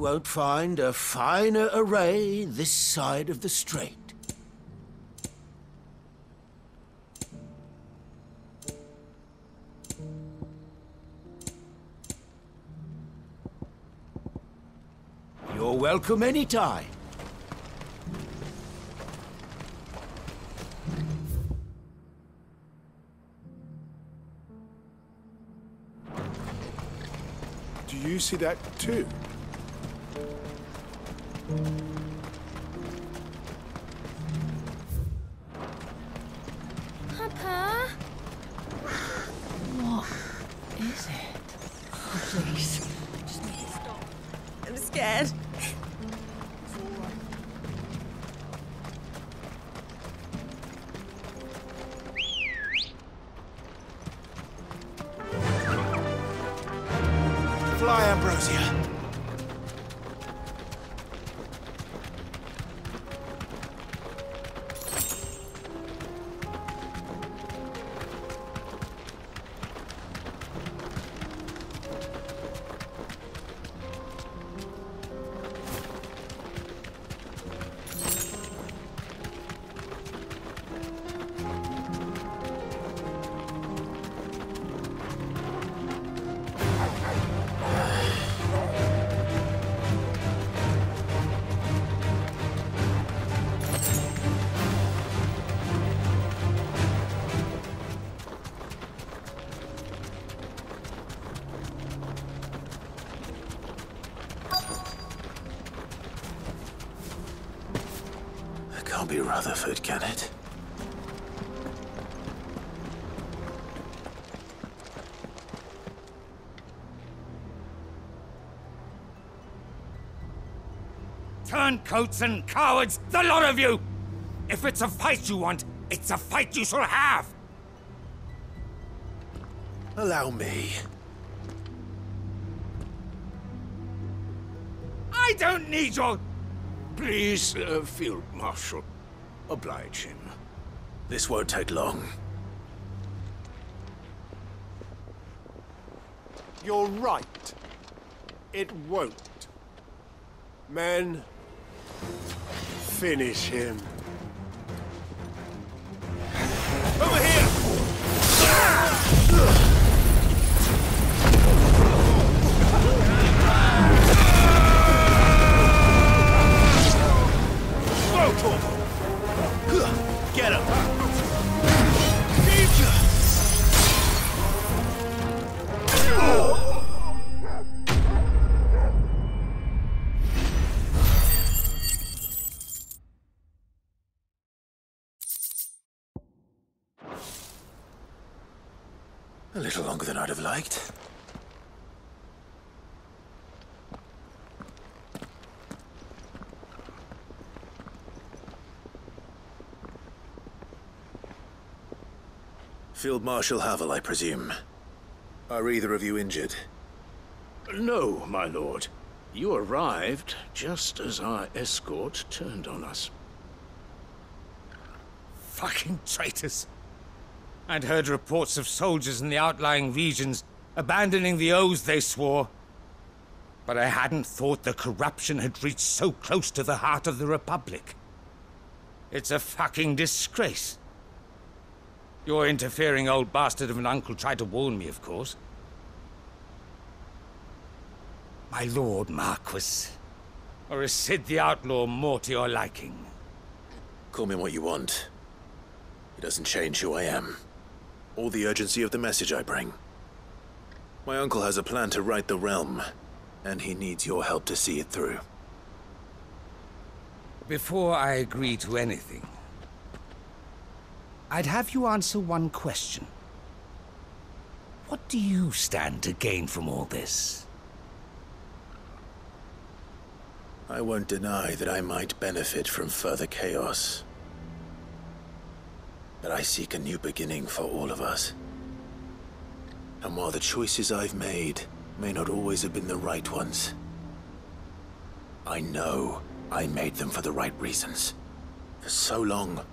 won't find a finer array this side of the strait. You're welcome anytime. Do you see that too? Papa? What is it? Oh, please. Just need to stop. I'm scared. Fly, Ambrosia. Can't be Rutherford, can it? Turncoats and cowards, the lot of you! If it's a fight you want, it's a fight you shall have! Allow me. I don't need your... Please, Field Marshal, oblige him. This won't take long. You're right. It won't. Men, finish him. Over here! Get him! A little longer than I'd have liked. Field Marshal Havel, I presume. Are either of you injured? No, my lord. You arrived just as our escort turned on us. Fucking traitors. I'd heard reports of soldiers in the outlying regions abandoning the oaths they swore. But I hadn't thought the corruption had reached so close to the heart of the Republic. It's a fucking disgrace. Your interfering old bastard of an uncle tried to warn me, of course. My lord Marquis. Or is Sid the Outlaw more to your liking? Call me what you want. It doesn't change who I am, or the urgency of the message I bring. My uncle has a plan to right the realm, and he needs your help to see it through. Before I agree to anything, I'd have you answer one question. What do you stand to gain from all this? I won't deny that I might benefit from further chaos. But I seek a new beginning for all of us. And while the choices I've made may not always have been the right ones, I know I made them for the right reasons. For so long,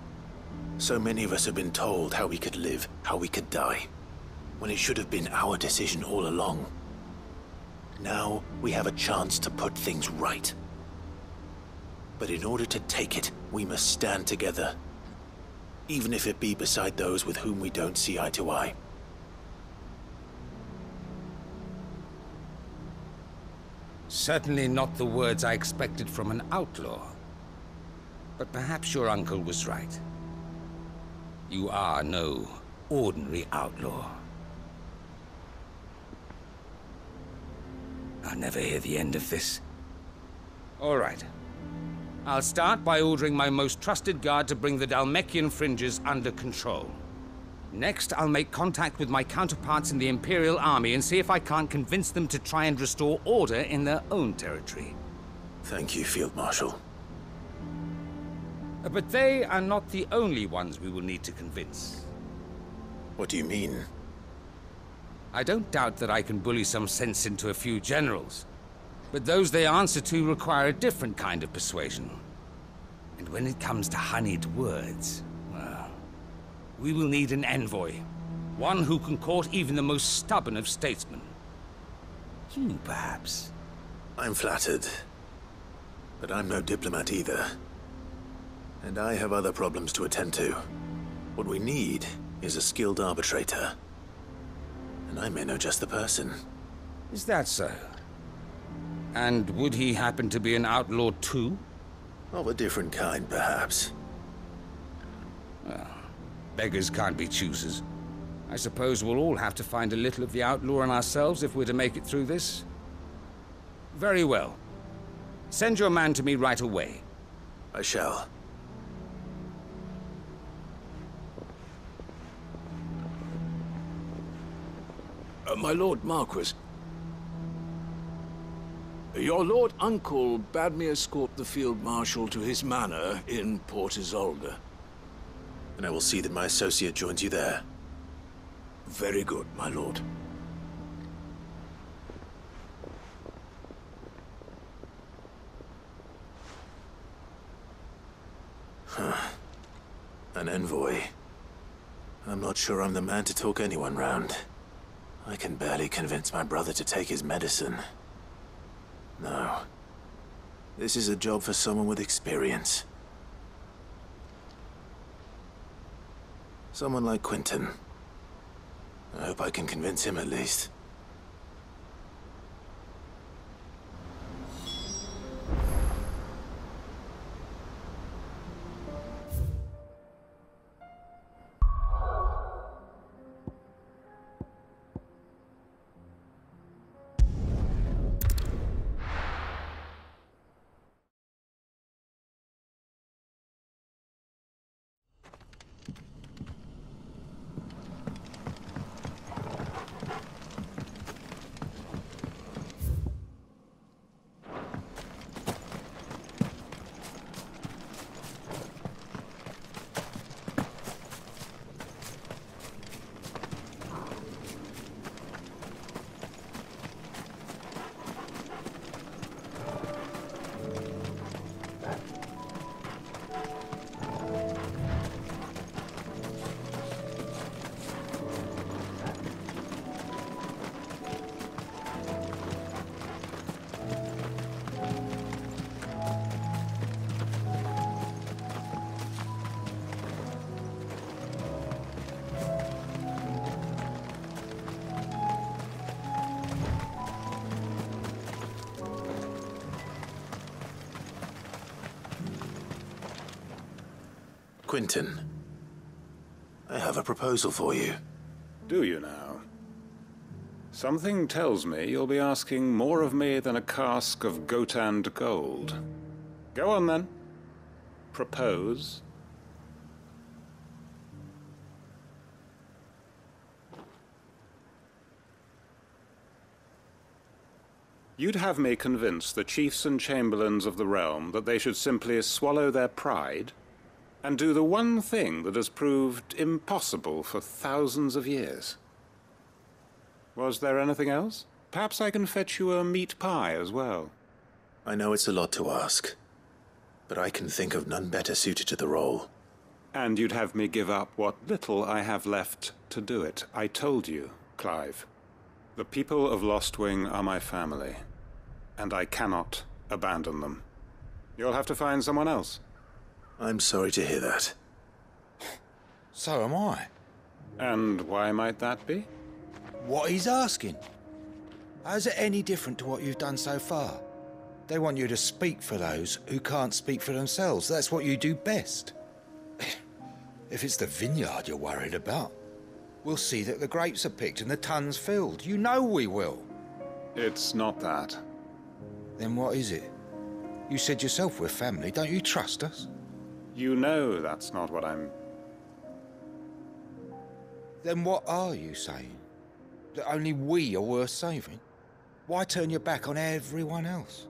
so many of us have been told how we could live, how we could die, when it should have been our decision all along. Now we have a chance to put things right. But in order to take it, we must stand together. Even if it be beside those with whom we don't see eye to eye. Certainly not the words I expected from an outlaw. But perhaps your uncle was right. You are no ordinary outlaw. I'll never hear the end of this. All right. I'll start by ordering my most trusted guard to bring the Dhalmekian fringes under control. Next, I'll make contact with my counterparts in the Imperial Army and see if I can't convince them to try and restore order in their own territory. Thank you, Field Marshal. But they are not the only ones we will need to convince. What do you mean? I don't doubt that I can bully some sense into a few generals, but those they answer to require a different kind of persuasion. And when it comes to honeyed words, well, we will need an envoy. One who can court even the most stubborn of statesmen. You, perhaps? I'm flattered. But I'm no diplomat either. And I have other problems to attend to. What we need is a skilled arbitrator. And I may know just the person. Is that so? And would he happen to be an outlaw too? Of a different kind, perhaps. Well, beggars can't be choosers. I suppose we'll all have to find a little of the outlaw in ourselves if we're to make it through this. Very well. Send your man to me right away. I shall. My Lord Marquis. Your Lord Uncle bade me escort the Field Marshal to his manor in Port Isolde. And I will see that my associate joins you there. Very good, my lord. An envoy. I'm not sure I'm the man to talk anyone round. I can barely convince my brother to take his medicine. No. This is a job for someone with experience. Someone like Quentin. I hope I can convince him at least. Quentin, I have a proposal for you. Do you now? Something tells me you'll be asking more of me than a cask of Gotand gold. Go on then. Propose. You'd have me convince the chiefs and chamberlains of the realm that they should simply swallow their pride and do the one thing that has proved impossible for thousands of years. Was there anything else? Perhaps I can fetch you a meat pie as well. I know it's a lot to ask, but I can think of none better suited to the role. And you'd have me give up what little I have left to do it. I told you, Clive. The people of Lost Wing are my family, and I cannot abandon them. You'll have to find someone else. I'm sorry to hear that. So am I. And why might that be? What he's asking. How's it any different to what you've done so far? They want you to speak for those who can't speak for themselves. That's what you do best. If it's the vineyard you're worried about, we'll see that the grapes are picked and the tons filled. You know we will. It's not that. Then what is it? You said yourself we're family. Don't you trust us? You know that's not what I'm... Then what are you saying? That only we are worth saving? Why turn your back on everyone else?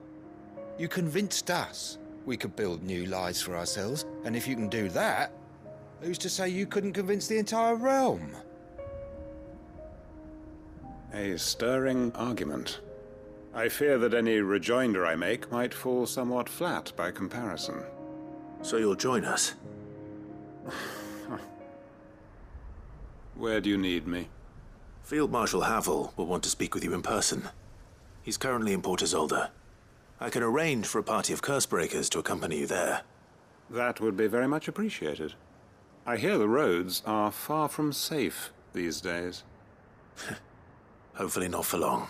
You convinced us we could build new lives for ourselves, and if you can do that, who's to say you couldn't convince the entire realm? A stirring argument. I fear that any rejoinder I make might fall somewhat flat by comparison. So you'll join us? Where do you need me? Field Marshal Havel will want to speak with you in person. He's currently in Port Isolde. I can arrange for a party of Cursebreakers to accompany you there. That would be very much appreciated. I hear the roads are far from safe these days. Hopefully not for long.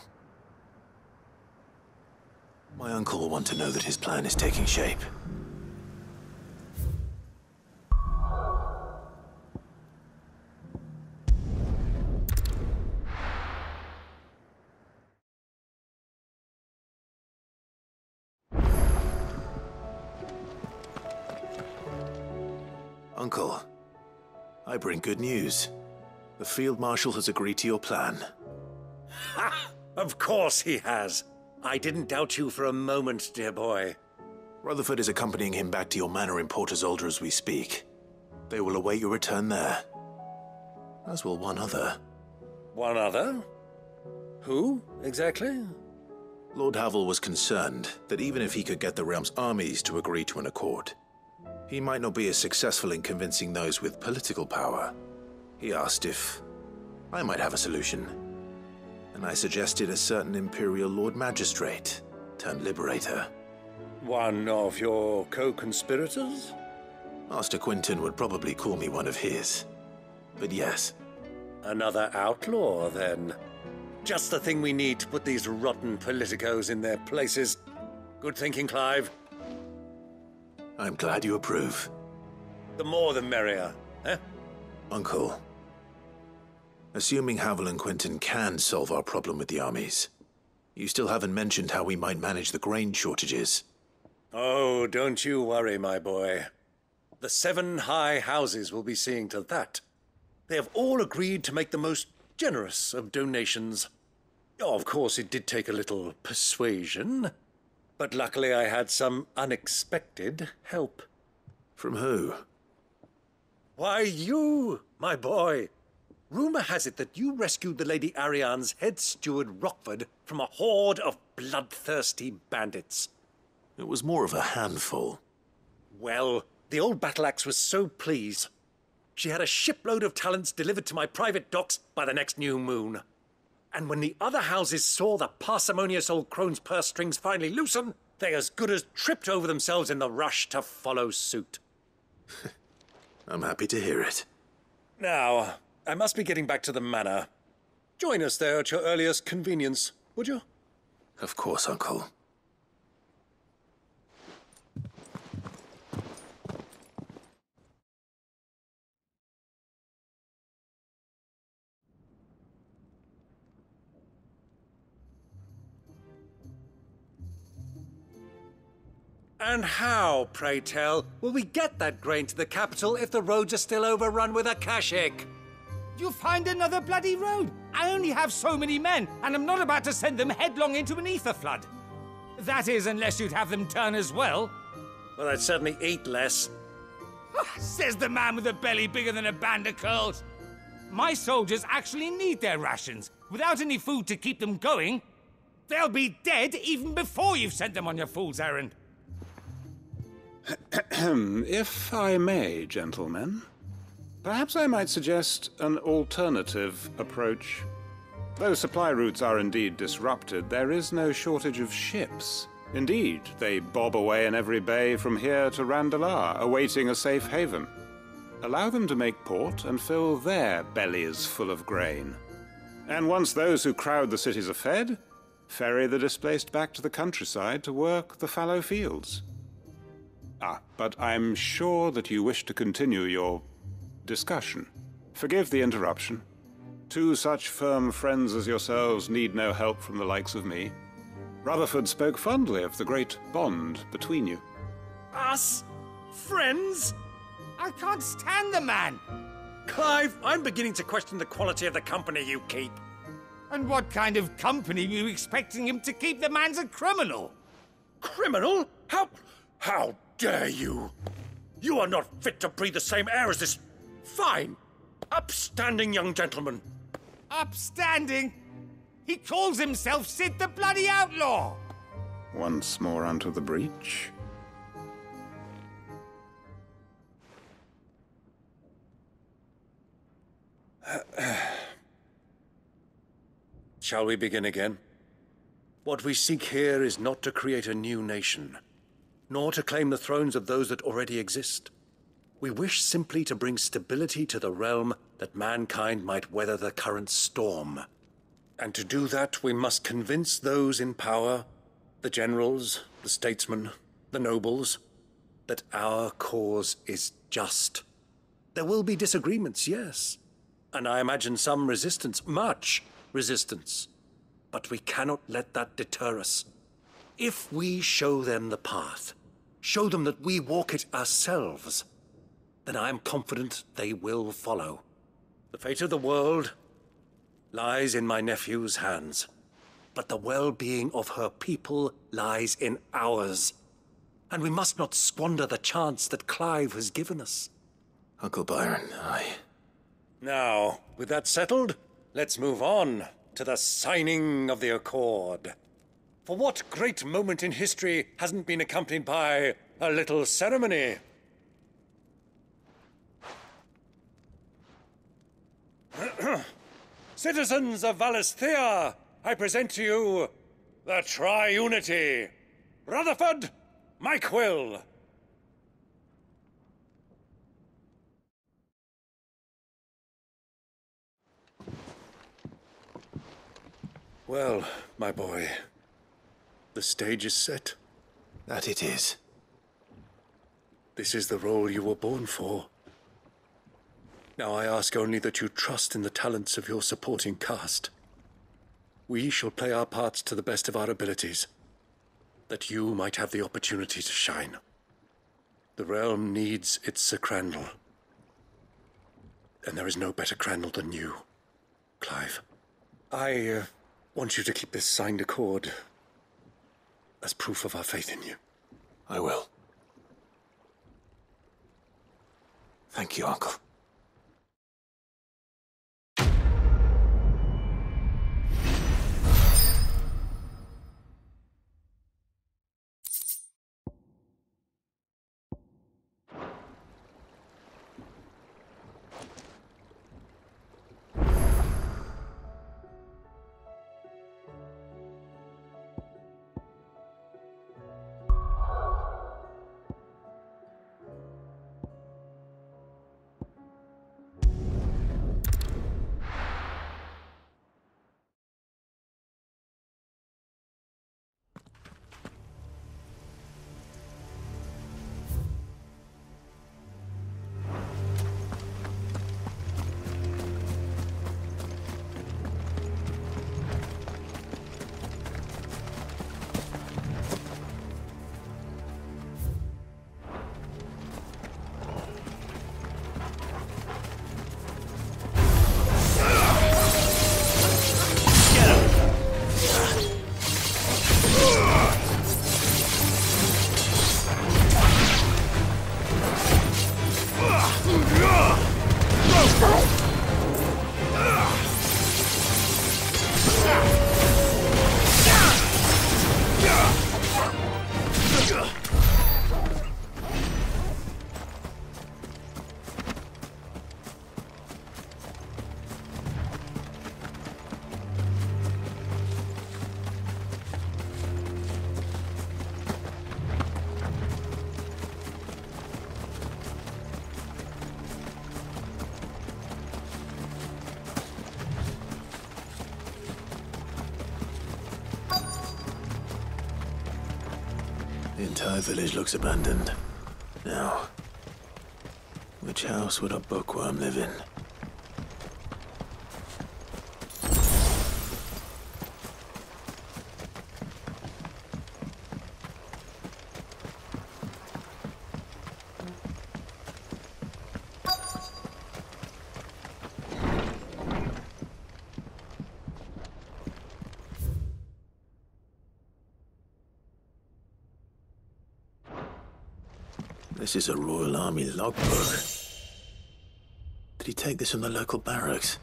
My uncle will want to know that his plan is taking shape. Uncle, I bring good news. The Field Marshal has agreed to your plan. Ha! Of course he has. I didn't doubt you for a moment, dear boy. Rutherford is accompanying him back to your manor in Port Isolde as we speak. They will await your return there. As will one other. One other? Who, exactly? Lord Havel was concerned that even if he could get the realm's armies to agree to an accord, he might not be as successful in convincing those with political power. He asked if I might have a solution, and I suggested a certain Imperial Lord Magistrate turned Liberator. One of your co-conspirators? Master Quinton would probably call me one of his, but yes. Another outlaw, then. Just the thing we need to put these rotten politicos in their places. Good thinking, Clive. I'm glad you approve. The more the merrier, eh? Uncle, assuming Havel and Quinton can solve our problem with the armies, you still haven't mentioned how we might manage the grain shortages. Oh, don't you worry, my boy. The 7 high houses will be seeing to that. They have all agreed to make the most generous of donations. Oh, of course, it did take a little persuasion, but luckily I had some unexpected help. From who? Why, you, my boy. Rumor has it that you rescued the Lady Ariane's head steward Rockford from a horde of bloodthirsty bandits. It was more of a handful. Well, the old battle-axe was so pleased. She had a shipload of talents delivered to my private docks by the next new moon. And when the other houses saw the parsimonious old crone's purse strings finally loosen, they as good as tripped over themselves in the rush to follow suit. I'm happy to hear it. Now, I must be getting back to the manor. Join us there at your earliest convenience, would you? Of course, Uncle. And how, pray tell, will we get that grain to the capital if the roads are still overrun with akashic? You find another bloody road. I only have so many men, and I'm not about to send them headlong into an ether flood. That is, unless you'd have them turn as well. Well, I'd certainly eat less. Says the man with a belly bigger than a band of curls. My soldiers actually need their rations. Without any food to keep them going, they'll be dead even before you've sent them on your fool's errand. If I may, gentlemen, perhaps I might suggest an alternative approach. Though supply routes are indeed disrupted, there is no shortage of ships. Indeed, they bob away in every bay from here to Randalar, awaiting a safe haven. Allow them to make port and fill their bellies full of grain. And once those who crowd the cities are fed, ferry the displaced back to the countryside to work the fallow fields. But I'm sure that you wish to continue your discussion. Forgive the interruption. Two such firm friends as yourselves need no help from the likes of me. Rutherford spoke fondly of the great bond between you. Us? Friends? I can't stand the man! Clive, I'm beginning to question the quality of the company you keep. And what kind of company were you expecting him to keep? The man's a criminal! Criminal? How dare you? You are not fit to breathe the same air as this fine, upstanding young gentleman. Upstanding? He calls himself Sid the Bloody Outlaw! Once more onto the breach. Shall we begin again? What we seek here is not to create a new nation, nor to claim the thrones of those that already exist. We wish simply to bring stability to the realm that mankind might weather the current storm. And to do that, we must convince those in power, the generals, the statesmen, the nobles, that our cause is just. There will be disagreements, yes, and I imagine some resistance, much resistance. But we cannot let that deter us. If we show them the path, show them that we walk it ourselves, then I am confident they will follow. The fate of the world lies in my nephew's hands, but the well-being of her people lies in ours. And we must not squander the chance that Clive has given us. Uncle Byron, Now, with that settled, let's move on to the signing of the Accord. For what great moment in history hasn't been accompanied by a little ceremony? Citizens of Valisthea, I present to you the Triunity. Rutherford, Mike Will. Well, my boy, the stage is set. that it is. This is the role you were born for. Now I ask only that you trust in the talents of your supporting cast. We shall play our parts to the best of our abilities, that you might have the opportunity to shine. The realm needs its Sir Crandall, and there is no better Crandall than you, Clive. I want you to keep this signed accord as proof of our faith in you. I will. Thank you, Uncle. The entire village looks abandoned. Now, which house would a bookworm live in? This is a Royal Army logbook. Did he take this from the local barracks?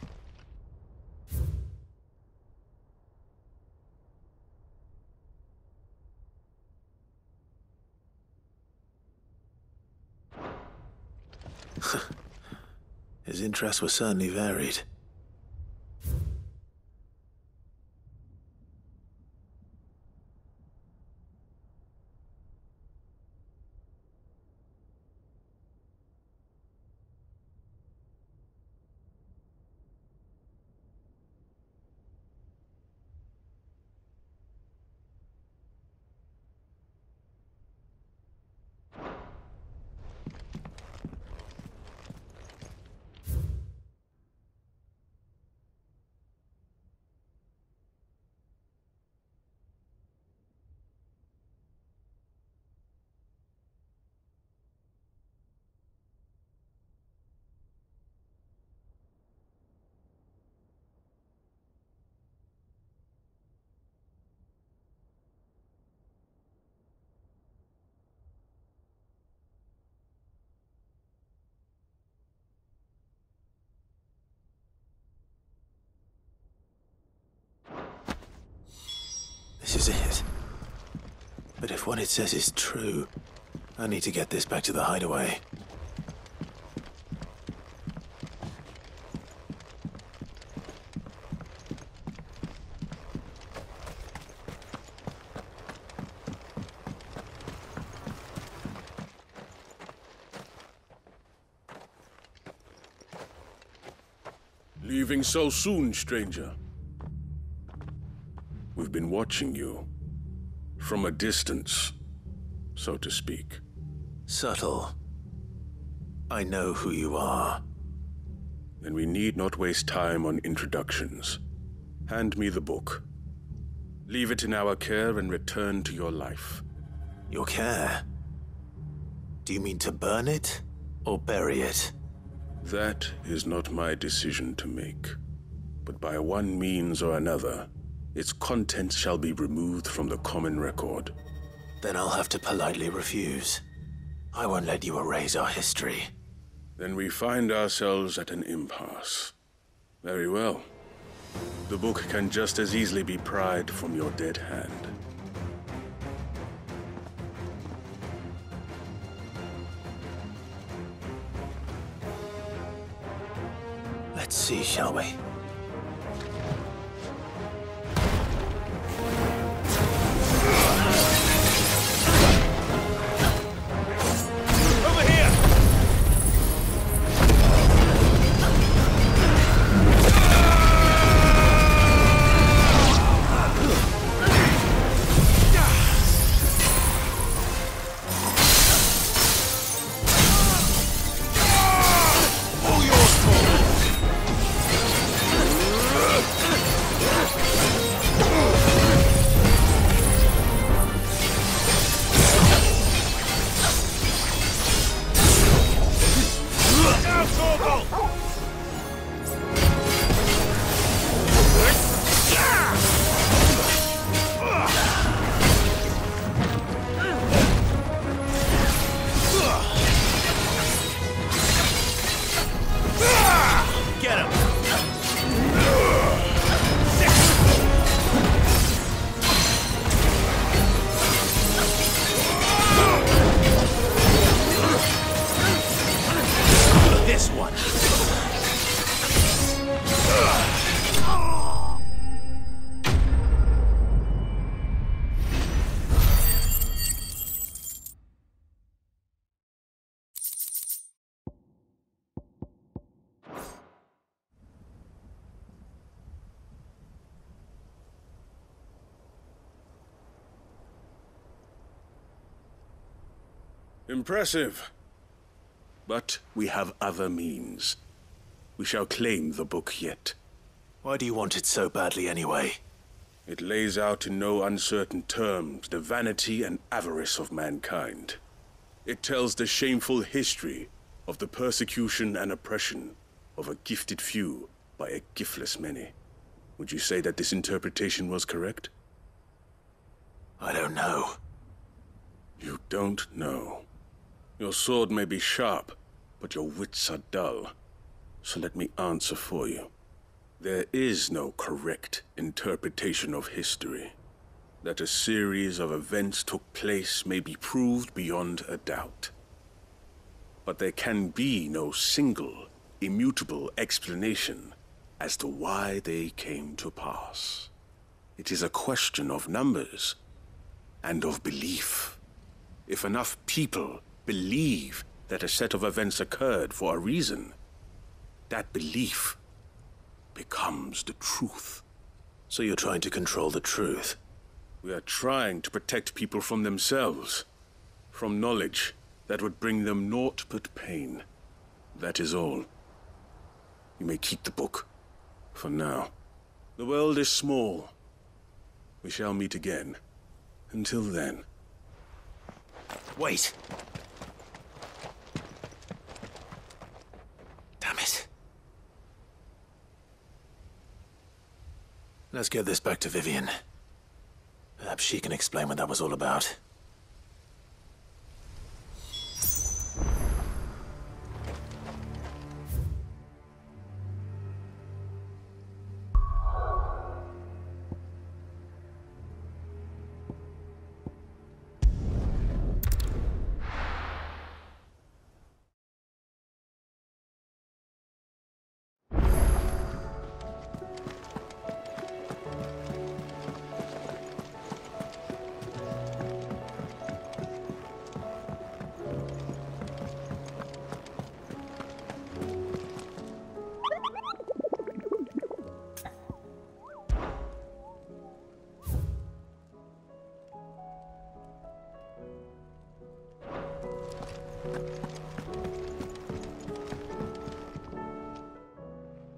His interests were certainly varied. This is it. But if what it says is true, I need to get this back to the hideaway. Leaving so soon, stranger? We've been watching you. From a distance, so to speak. Subtle. I know who you are. Then we need not waste time on introductions. Hand me the book. Leave it in our care and return to your life. Your care? Do you mean to burn it or bury it? That is not my decision to make. But by one means or another, its contents shall be removed from the common record. Then I'll have to politely refuse. I won't let you erase our history. Then we find ourselves at an impasse. Very well. The book can just as easily be pried from your dead hand. Let's see, shall we? Impressive. But we have other means. We shall claim the book yet. Why do you want it so badly anyway? It lays out in no uncertain terms the vanity and avarice of mankind. It tells the shameful history of the persecution and oppression of a gifted few by a giftless many. Would you say that this interpretation was correct? I don't know. You don't know. Your sword may be sharp, but your wits are dull. So let me answer for you. There is no correct interpretation of history. That a series of events took place may be proved beyond a doubt. But there can be no single, immutable explanation as to why they came to pass. It is a question of numbers and of belief. If enough people believe that a set of events occurred for a reason, that belief becomes the truth. So you're trying to control the truth? We are trying to protect people from themselves, from knowledge that would bring them naught but pain. That is all. You may keep the book, for now. The world is small. We shall meet again. Until then. Wait! Damn it. Let's get this back to Vivian. Perhaps she can explain what that was all about.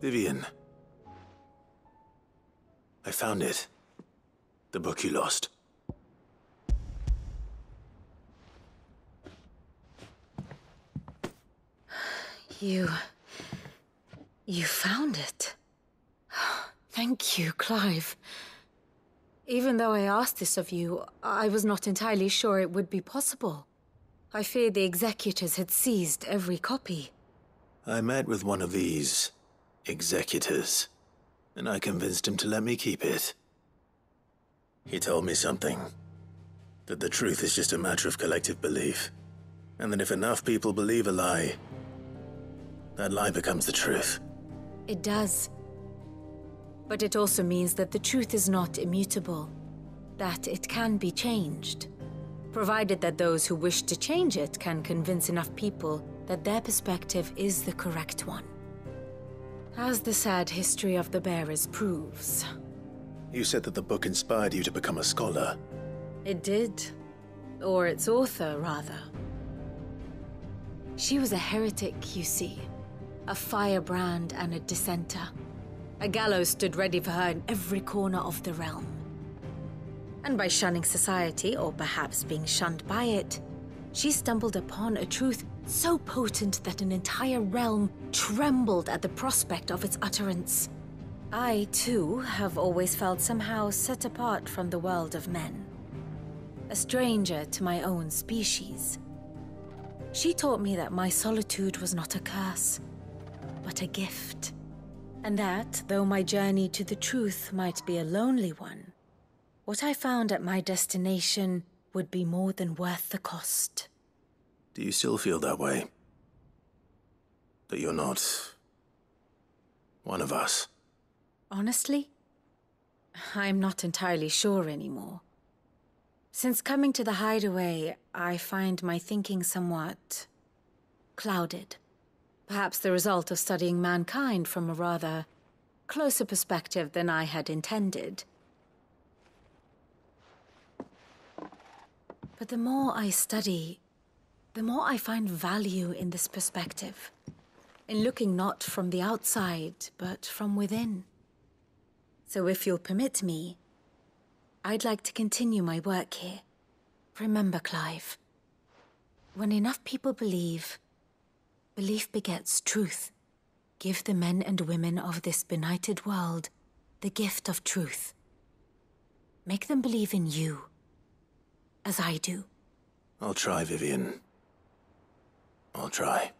Vivian. I found it. The book you lost. You found it. Thank you, Clive. Even though I asked this of you, I was not entirely sure it would be possible. I feared the executors had seized every copy. I met with one of these executors, and I convinced him to let me keep it. He told me something. That the truth is just a matter of collective belief. And that if enough people believe a lie, that lie becomes the truth. It does. But it also means that the truth is not immutable. That it can be changed. Provided that those who wish to change it can convince enough people that their perspective is the correct one. As the sad history of the bearers proves. You said that the book inspired you to become a scholar. It did. Or its author, rather. She was a heretic, you see. A firebrand and a dissenter. A gallows stood ready for her in every corner of the realm. And by shunning society, or perhaps being shunned by it, she stumbled upon a truth so potent that an entire realm trembled at the prospect of its utterance. I, too, have always felt somehow set apart from the world of men. A stranger to my own species. She taught me that my solitude was not a curse, but a gift. And that, though my journey to the truth might be a lonely one, what I found at my destination would be more than worth the cost. Do you still feel that way? That you're not one of us? Honestly, I'm not entirely sure anymore. Since coming to the hideaway, I find my thinking somewhat clouded. Perhaps the result of studying mankind from a rather closer perspective than I had intended. But the more I study, the more I find value in this perspective. In looking not from the outside, but from within. So if you'll permit me, I'd like to continue my work here. Remember, Clive, when enough people believe, belief begets truth. Give the men and women of this benighted world the gift of truth. Make them believe in you, as I do. I'll try, Vivian. I'll try.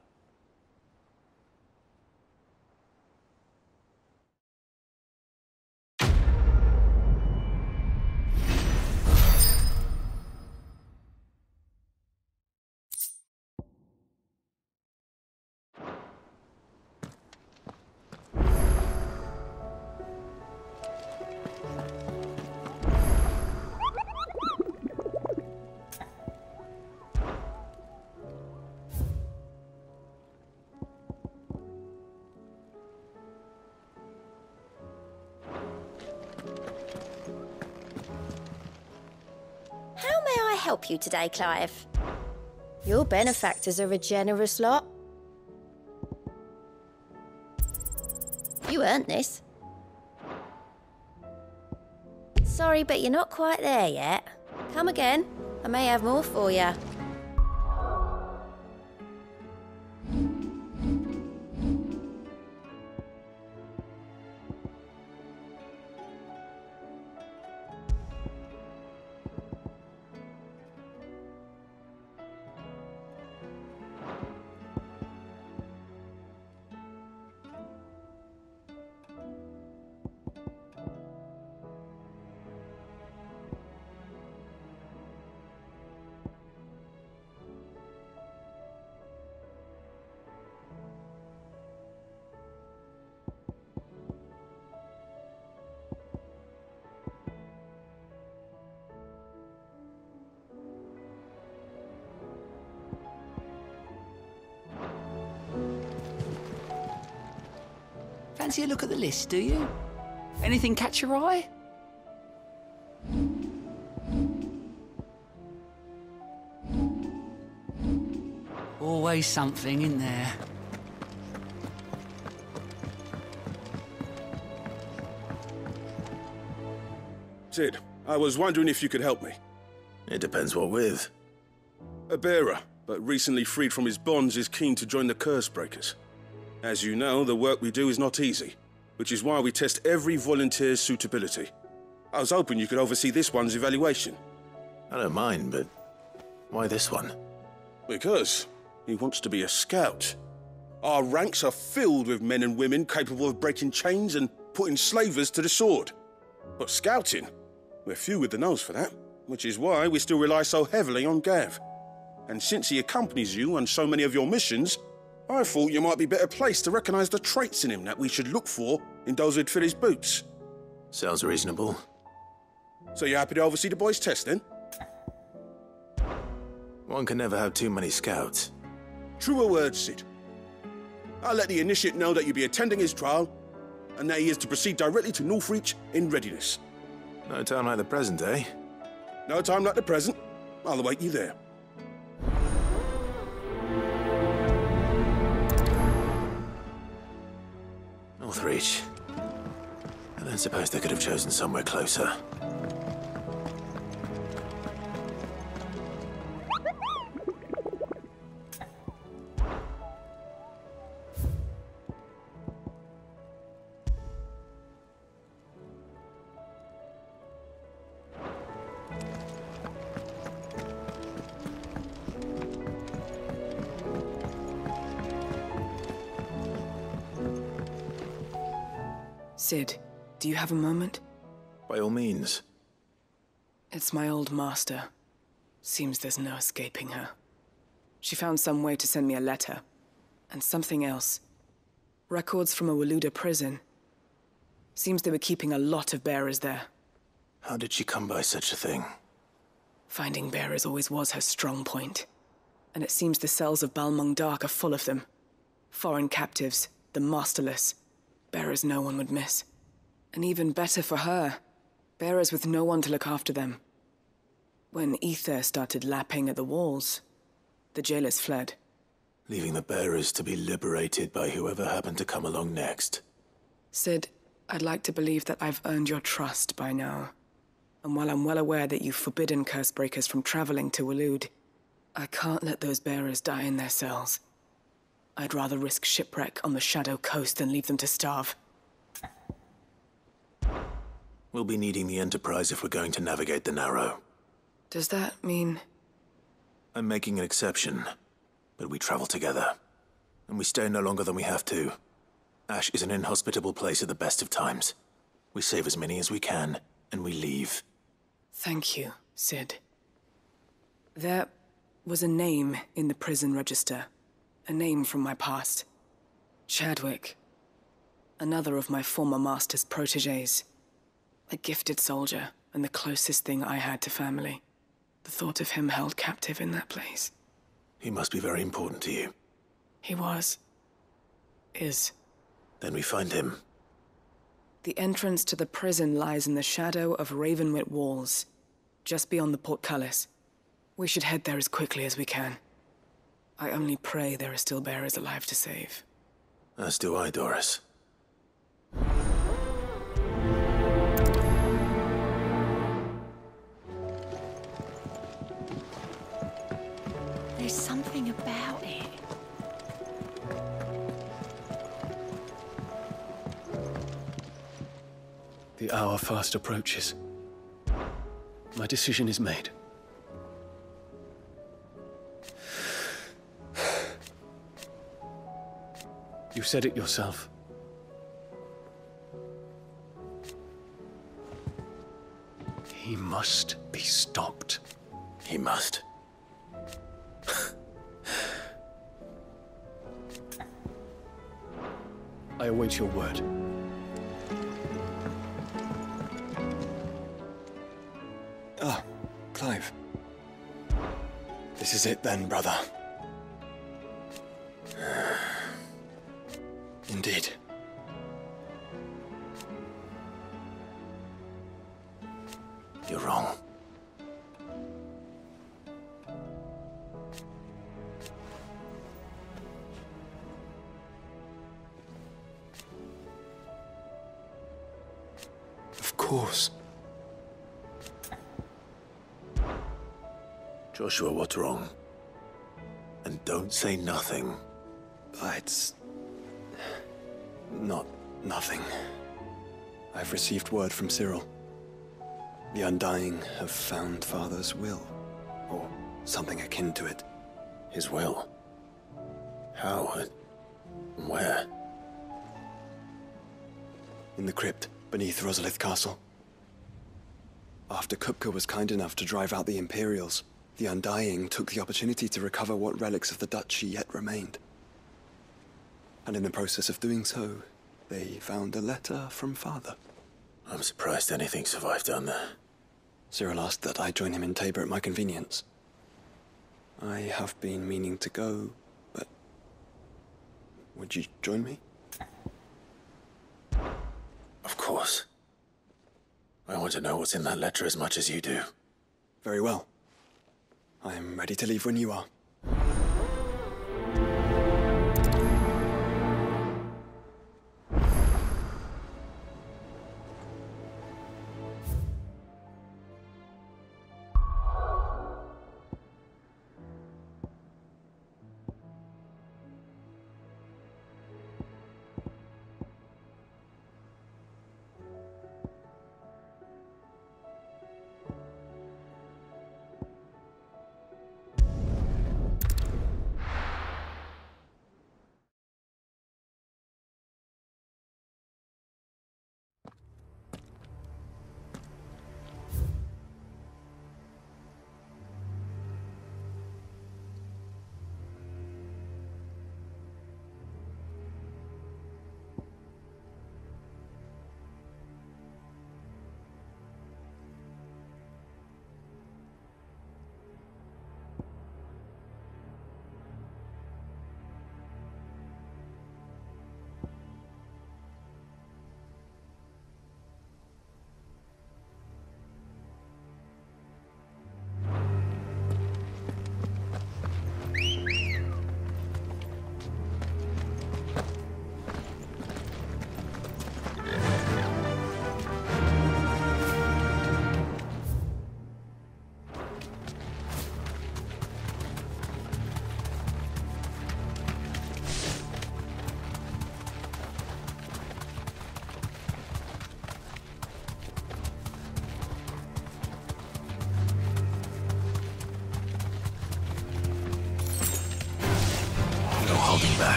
Help you today, Clive? Your benefactors are a generous lot. You earned this. Sorry, but you're not quite there yet. Come again. I may have more for you. Fancy a look at the list, do you? Anything catch your eye? Always something in there. Sid, I was wondering if you could help me. It depends what with. A bearer, but recently freed from his bonds, is keen to join the Curse Breakers. As you know, the work we do is not easy, which is why we test every volunteer's suitability. I was hoping you could oversee this one's evaluation. I don't mind, but why this one? Because he wants to be a scout. Our ranks are filled with men and women capable of breaking chains and putting slavers to the sword. But scouting, we're few with the nose for that, which is why we still rely so heavily on Gav. And since he accompanies you on so many of your missions, I thought you might be better placed to recognize the traits in him that we should look for in those who'd fill his boots. Sounds reasonable. So you happy to oversee the boys' test, then? One can never have too many scouts. Truer words, Sid. I'll let the initiate know that you'll be attending his trial, and that he is to proceed directly to Northreach in readiness. No time like the present, eh? No time like the present. I'll await you there. Northreach. I don't suppose they could have chosen somewhere closer. Sid, do you have a moment? By all means. It's my old master. Seems there's no escaping her. She found some way to send me a letter. And something else. Records from a Waluda prison. Seems they were keeping a lot of bearers there. How did she come by such a thing? Finding bearers always was her strong point. And it seems the cells of Balmung Dark are full of them. Foreign captives, the masterless. Bearers no one would miss. And even better for her, bearers with no one to look after them. When ether started lapping at the walls, The jailers fled. Leaving the bearers to be liberated by whoever happened to come along next. Sid, I'd like to believe that I've earned your trust by now. And while I'm well aware that you've forbidden Cursebreakers from traveling to Waloed, I can't let those bearers die in their cells. I'd rather risk shipwreck on the Shadow Coast than leave them to starve. We'll be needing the Enterprise if we're going to navigate the Narrow. Does that mean... I'm making an exception, but we travel together. And we stay no longer than we have to. Ash is an inhospitable place at the best of times. We save as many as we can, and we leave. Thank you, Sid. There was a name in the prison register. A name from my past. Chadwick. Another of my former master's protégés. A gifted soldier, and the closest thing I had to family. The thought of him held captive in that place. He must be very important to you. He was. Is. Then we find him. The entrance to the prison lies in the shadow of Ravenwit Walls, just beyond the portcullis. We should head there as quickly as we can. I only pray there are still bearers alive to save. As do I, Doris. There's something about it. The hour fast approaches. My decision is made. You said it yourself. He must be stopped. He must. I await your word. Ah, Clive. This is it then, brother. Indeed. You're wrong. Of course. Joshua, what's wrong? And don't say nothing. It's... not nothing. I've received word from Cyril. The Undying have found Father's will, or something akin to it. His will? How? And where? In the crypt beneath Rosalith Castle. After Kupka was kind enough to drive out the Imperials, the Undying took the opportunity to recover what relics of the Duchy yet remained. And in the process of doing so, they found a letter from Father. I'm surprised anything survived down there. Cyril asked that I join him in Tabor at my convenience. I have been meaning to go, but... would you join me? Of course. I want to know what's in that letter as much as you do. Very well. I am ready to leave when you are.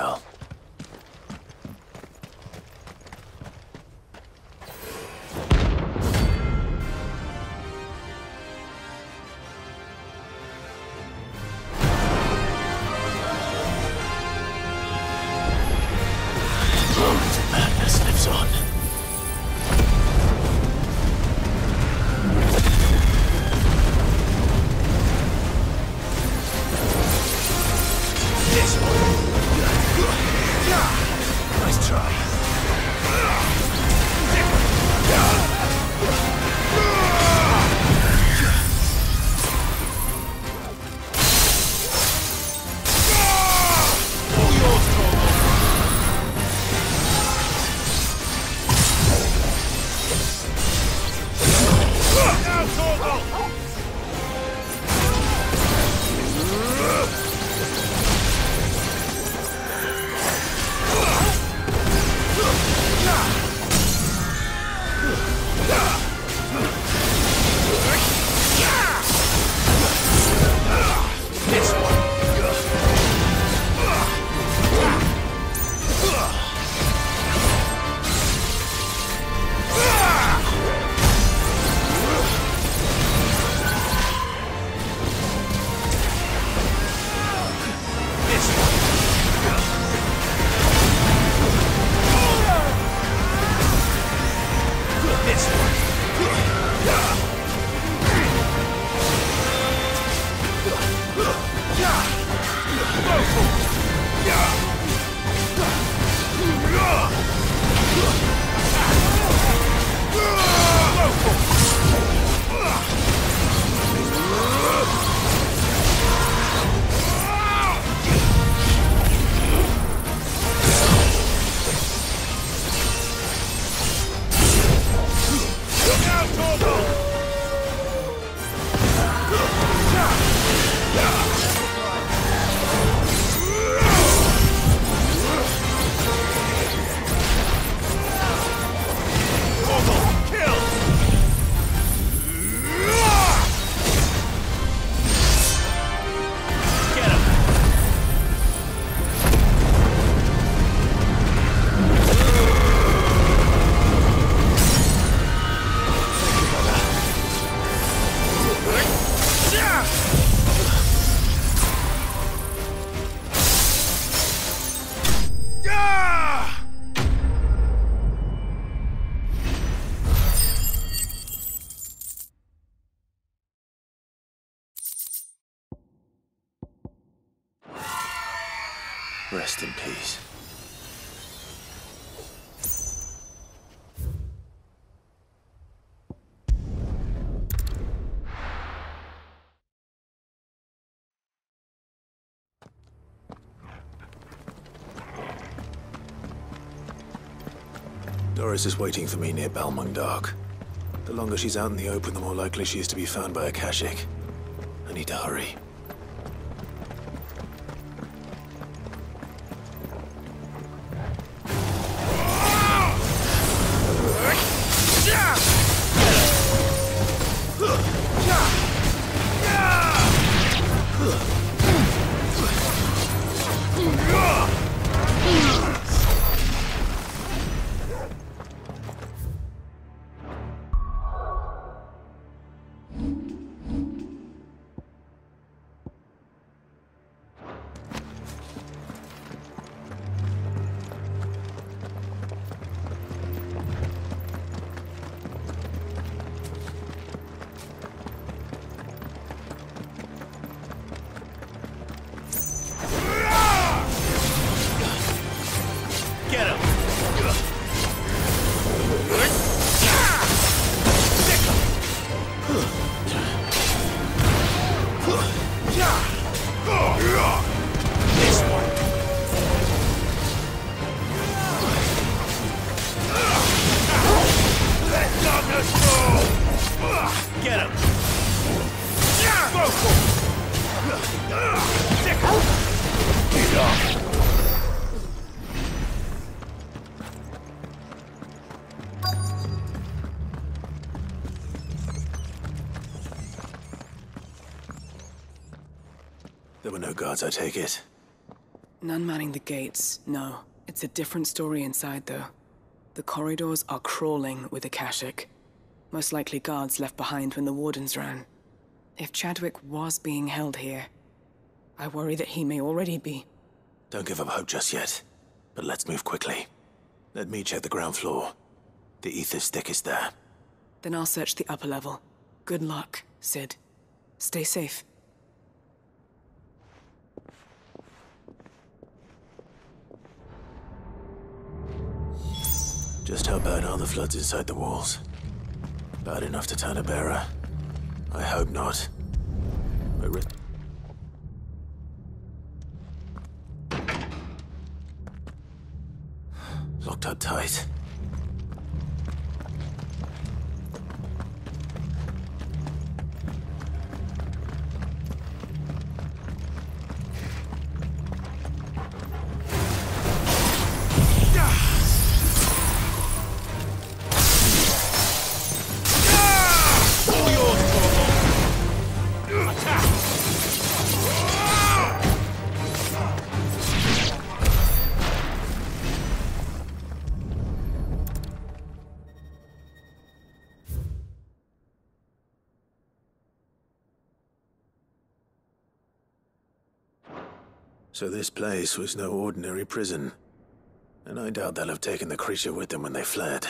pal. Madness lives on. Nice try. Rest in peace. Doris is waiting for me near Balmung Dark. The longer she's out in the open, the more likely she is to be found by Akashic. I need to hurry. There were no guards, I take it. None manning the gates, no. It's a different story inside, though. The corridors are crawling with Akashic. Most likely guards left behind when the Wardens ran. If Chadwick was being held here, I worry that he may already be. Don't give up hope just yet, but let's move quickly. Let me check the ground floor. The ether's thickest there. Then I'll search the upper level. Good luck, Sid. Stay safe. Just how bad are the floods inside the walls? Bad enough to turn a bearer? I hope not. But locked up tight. So this place was no ordinary prison. And I doubt they'll have taken the creature with them when they fled.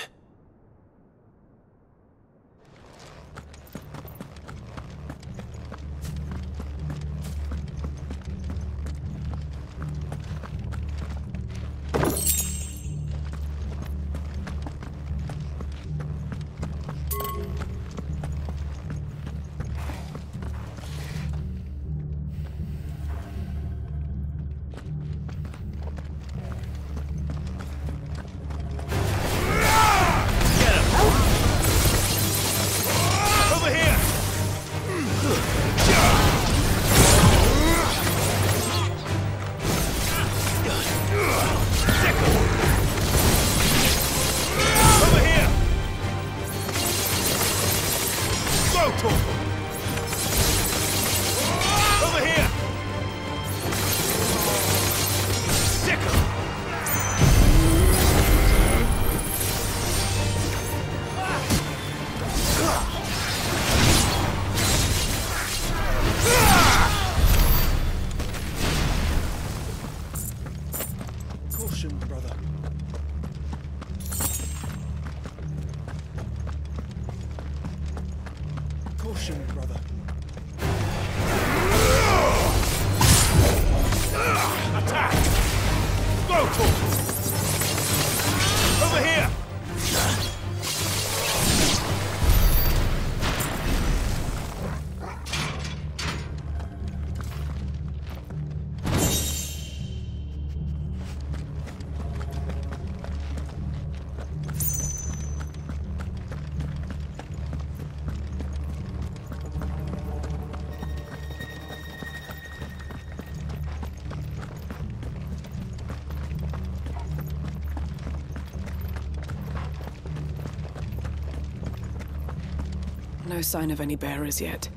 No sign of any bearers yet.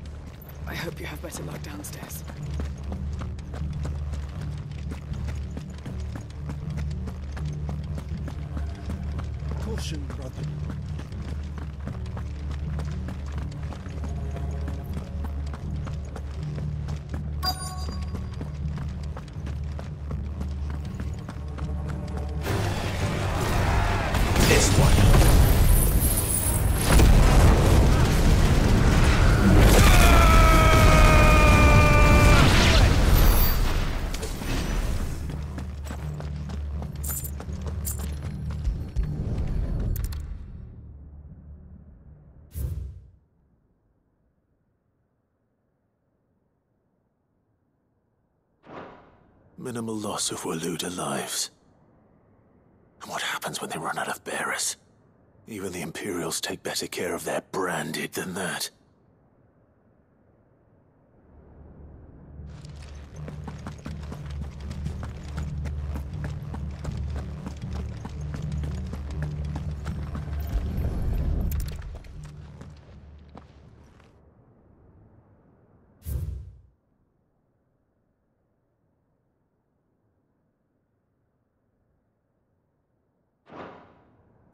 I hope you have better luck downstairs. Caution, brother. Minimal loss of Waluda lives. And what happens when they run out of bearers? Even the Imperials take better care of their branded than that.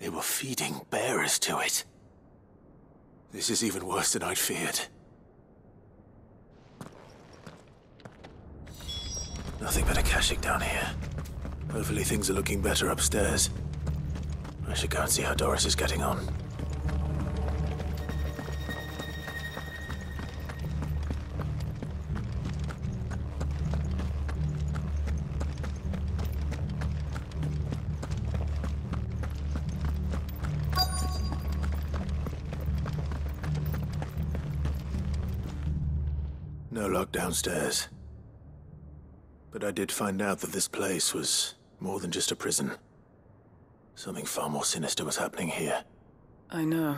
They were feeding bearers to it. This is even worse than I'd feared. Nothing but a caching down here. Hopefully things are looking better upstairs. I should go and see how Doris is getting on. No lock downstairs. But I did find out that this place was more than just a prison. Something far more sinister was happening here. I know.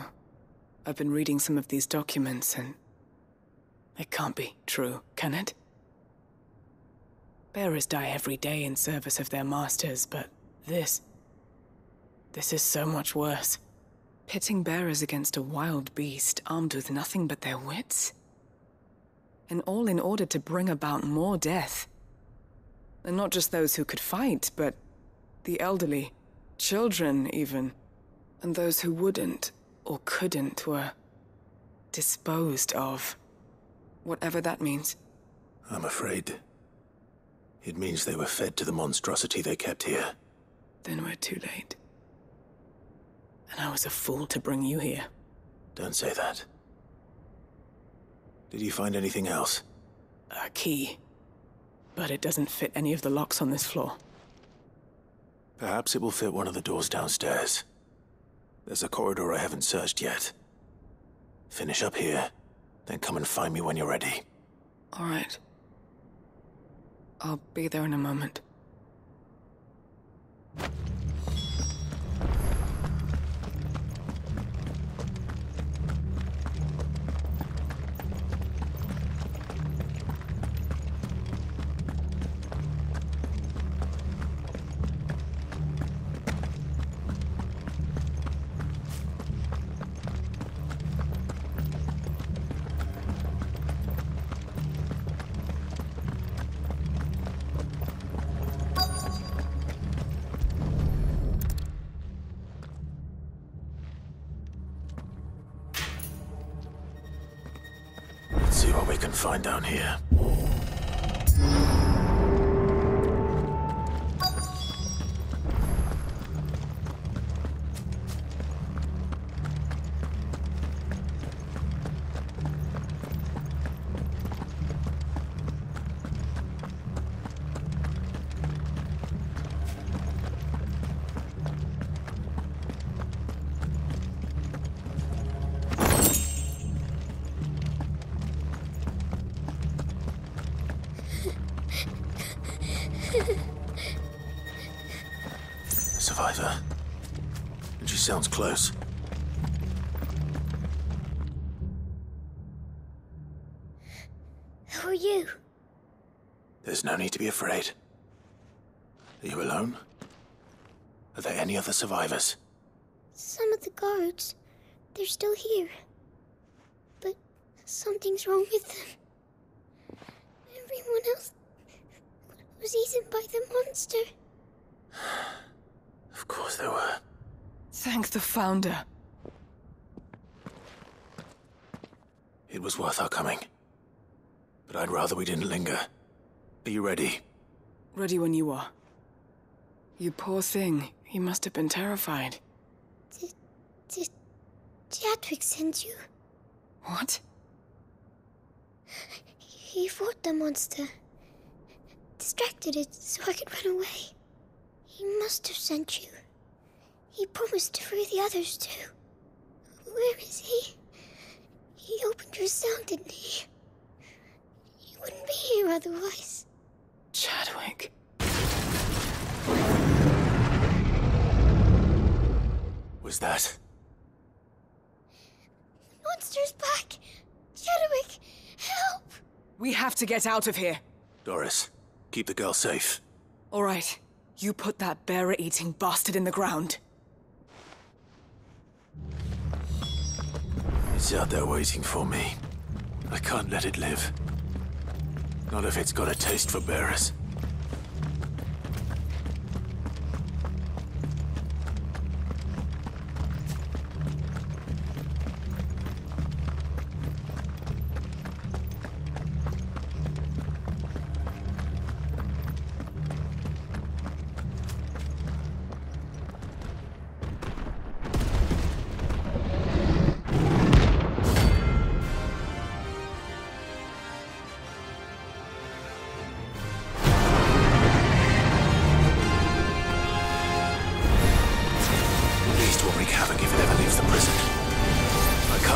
I've been reading some of these documents and... it can't be true, can it? Bearers die every day in service of their masters, but this is so much worse. Pitting bearers against a wild beast armed with nothing but their wits? And all in order to bring about more death. And not just those who could fight, but the elderly, children even, and those who wouldn't or couldn't were disposed of. Whatever that means. I'm afraid it means they were fed to the monstrosity they kept here. Then we're too late. And I was a fool to bring you here. Don't say that. Did you find anything else? A key. But it doesn't fit any of the locks on this floor. Perhaps it will fit one of the doors downstairs. There's a corridor I haven't searched yet. Finish up here, then come and find me when you're ready. All right. I'll be there in a moment. See what we can find down here. Survivor. And she sounds close. Who are you? There's no need to be afraid. Are you alone? Are there any other survivors? Some of the guards. They're still here. But something's wrong with them. Everyone else was eaten by the monster. Of course there were. Thank the Founder. It was worth our coming. But I'd rather we didn't linger. Are you ready? Ready when you are. You poor thing. You must have been terrified. Did Chadwick send you? What? He fought the monster. Distracted it so I could run away. He must have sent you. He promised to free the others too. Where is he? He opened your cell, didn't he? He wouldn't be here otherwise. Chadwick. Was that? The monster's back! Chadwick, help! We have to get out of here. Doris, keep the girl safe. All right. You put that bearer-eating bastard in the ground. It's out there waiting for me. I can't let it live. Not if it's got a taste for bearers.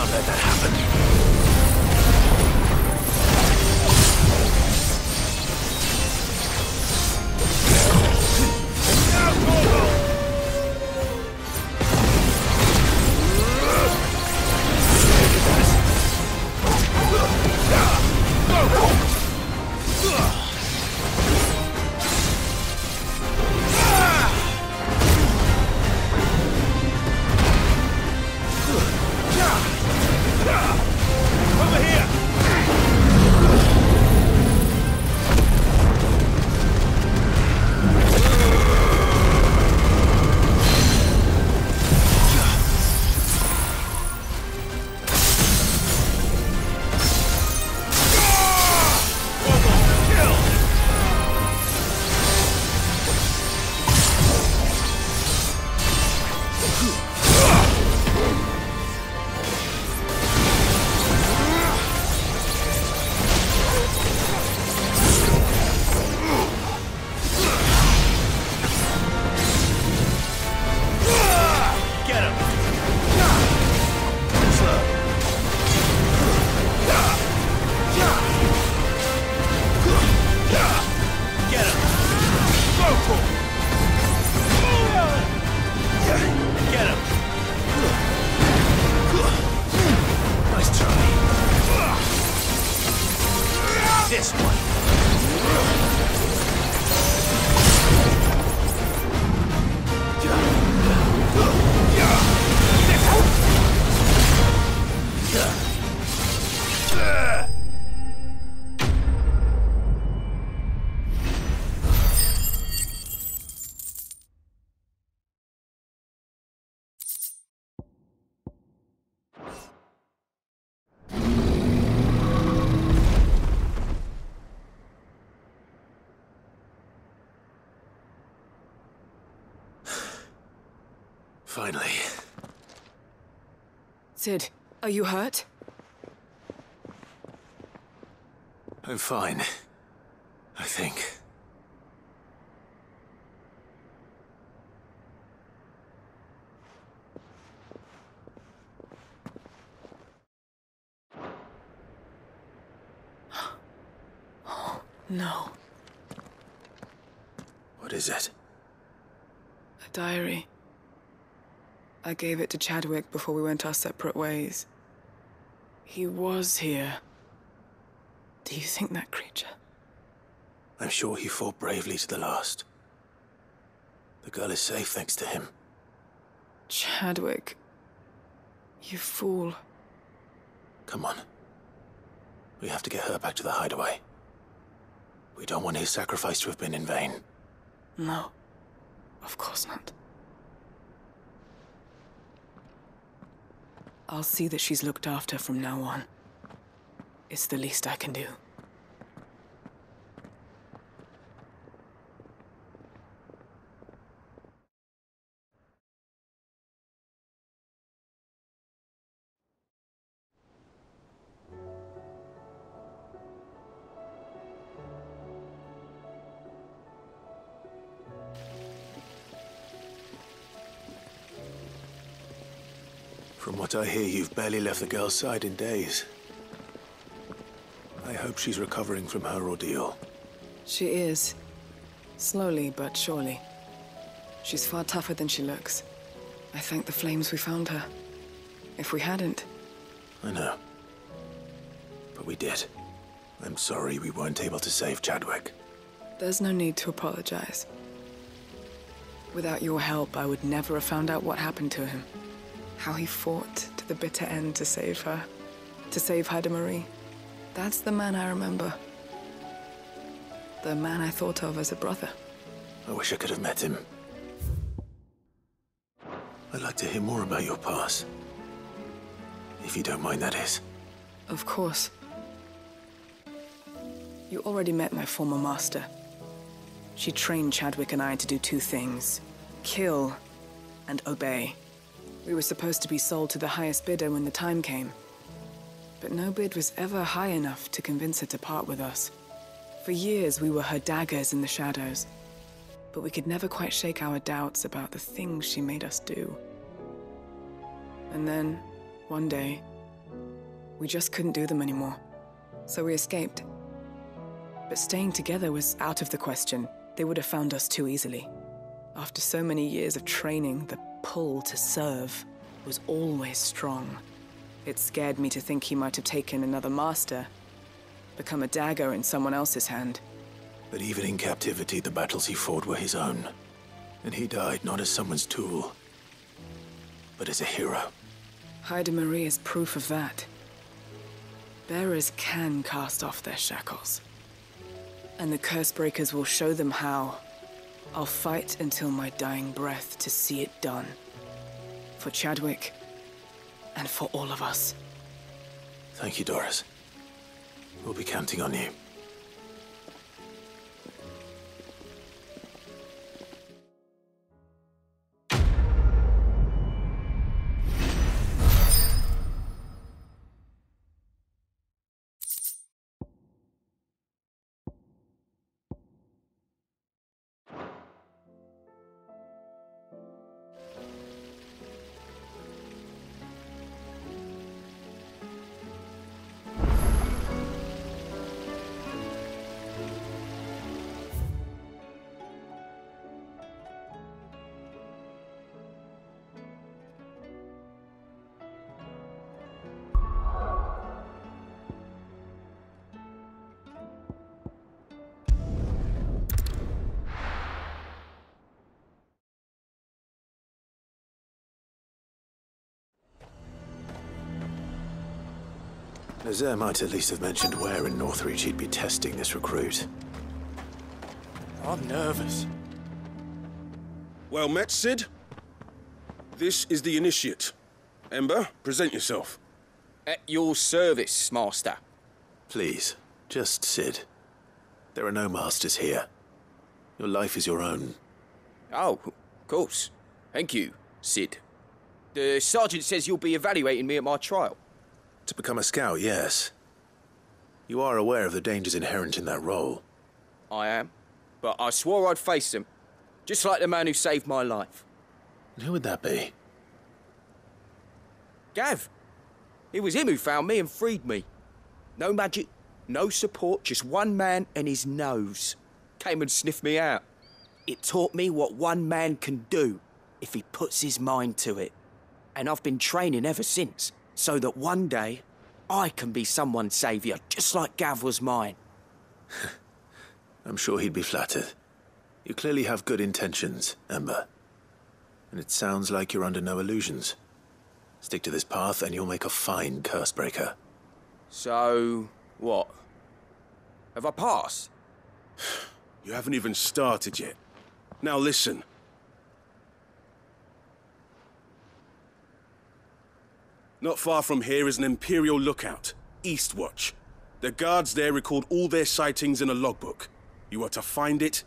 can't let that happen. Finally. Sid, are you hurt? I'm fine. I think. Oh, no. What is it? A diary. I gave it to Chadwick before we went our separate ways. He was here. Do you think that creature? I'm sure he fought bravely to the last. The girl is safe thanks to him. Chadwick. You fool. Come on. We have to get her back to the hideaway. We don't want his sacrifice to have been in vain. No. Of course not. I'll see that she's looked after from now on. It's the least I can do. From what I hear, you've barely left the girl's side in days. I hope she's recovering from her ordeal. She is. Slowly but surely. She's far tougher than she looks. I thank the flames we found her. If we hadn't... I know. But we did. I'm sorry we weren't able to save Chadwick. There's no need to apologize. Without your help, I would never have found out what happened to him. How he fought to the bitter end to save her. To save Haida Marie. That's the man I remember. The man I thought of as a brother. I wish I could have met him. I'd like to hear more about your past. If you don't mind, that is. Of course. You already met my former master. She trained Chadwick and I to do two things. Kill and obey. We were supposed to be sold to the highest bidder when the time came. But no bid was ever high enough to convince her to part with us. For years, we were her daggers in the shadows. But we could never quite shake our doubts about the things she made us do. And then, one day, We just couldn't do them anymore. So we escaped. But staying together was out of the question. They would have found us too easily. After so many years of training, the pull to serve was always strong. It scared me to think he might have taken another master, become a dagger in someone else's hand. But even in captivity, the battles he fought were his own. And he died not as someone's tool, but as a hero. Hyde Marie is proof of that. Bearers can cast off their shackles. And the Cursebreakers will show them how. I'll fight until my dying breath to see it done. For Chadwick, and for all of us. Thank you, Doris. We'll be counting on you. Nazaire might at least have mentioned where in Northreach he'd be testing this recruit. I'm nervous. Well met, Sid. This is the Initiate. Ember, present yourself. At your service, Master. Please, just Sid. There are no masters here. Your life is your own. Oh, of course. Thank you, Sid. The Sergeant says you'll be evaluating me at my trial. To become a scout, yes. You are aware of the dangers inherent in that role. I am. But I swore I'd face them. Just like the man who saved my life. And who would that be? Gav. It was him who found me and freed me. No magic, no support, just one man and his nose. Came and sniffed me out. It taught me what one man can do if he puts his mind to it. And I've been training ever since, so that one day I can be someone's saviour, just like Gav was mine. I'm sure he'd be flattered. You clearly have good intentions, Ember. And it sounds like you're under no illusions. Stick to this path and you'll make a fine Cursebreaker. So, what? Have I passed? You haven't even started yet. Now listen. Not far from here is an Imperial lookout, Eastwatch. The guards there record all their sightings in a logbook. You are to find it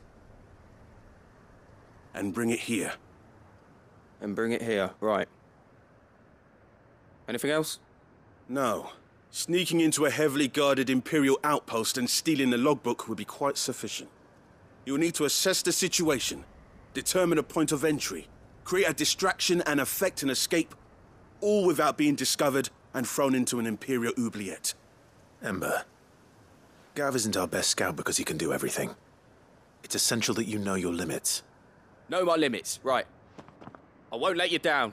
and bring it here. And bring it here, right. Anything else? No. Sneaking into a heavily guarded Imperial outpost and stealing the logbook would be quite sufficient. You'll need to assess the situation, determine a point of entry, create a distraction and effect an escape, all without being discovered and thrown into an Imperial oubliette. Ember, Gav isn't our best scout because he can do everything. It's essential that you know your limits. Know my limits, right. I won't let you down.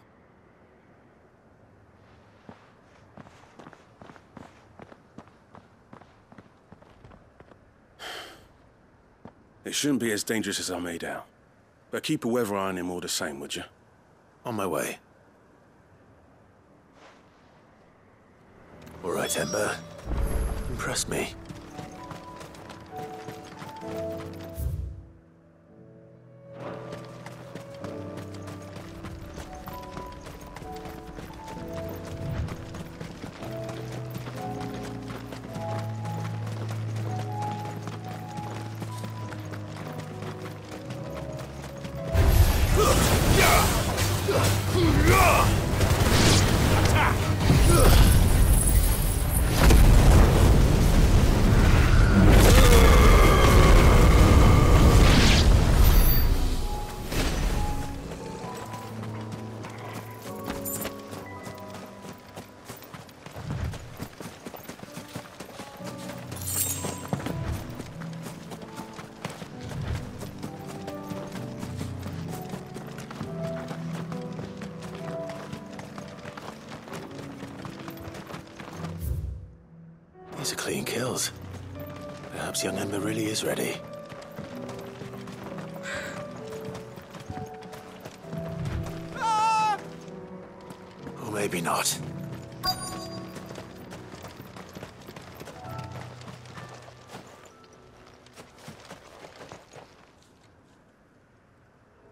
It shouldn't be as dangerous as I made out. But keep a weather eye on him all the same, would you? On my way. All right, Ember. Impress me. These are clean kills. Perhaps young Ember really is ready. Or maybe not.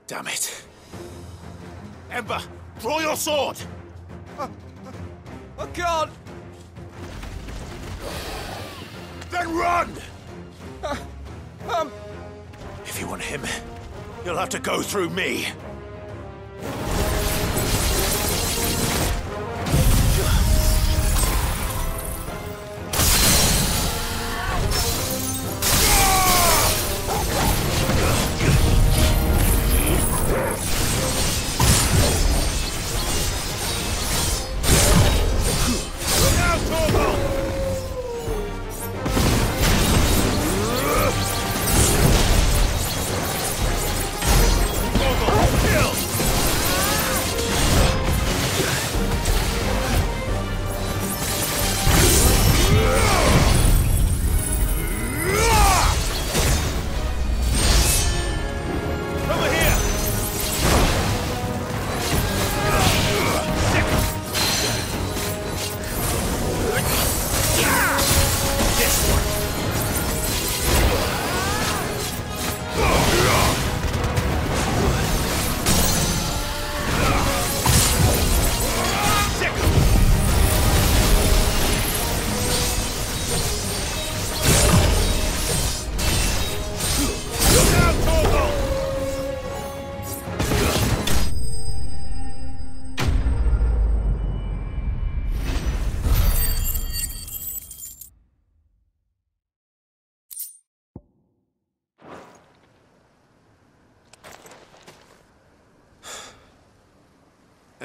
Damn it. Ember, draw your sword! I can't! Then run! If you want him, You'll have to go through me.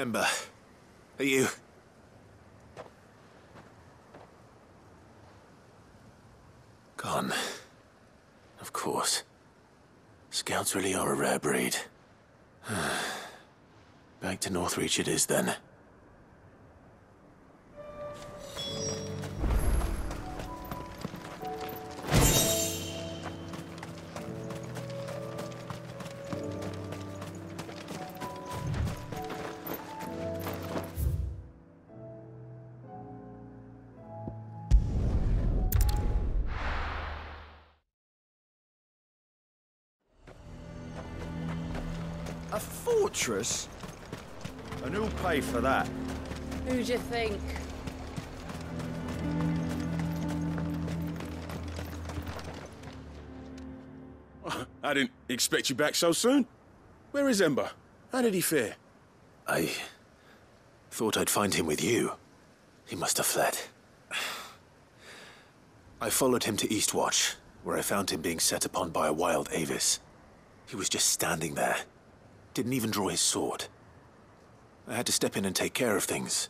Ember, are you... Gone. Of course. Scouts really are a rare breed. Back to Northreach it is then. A fortress? And who'll pay for that? Who'd you think? I didn't expect you back so soon. Where is Ember? How did he fare? I thought I'd find him with you. He must have fled. I followed him to Eastwatch, where I found him being set upon by a wild Avis. He was just standing there. Didn't even draw his sword. I had to step in and take care of things.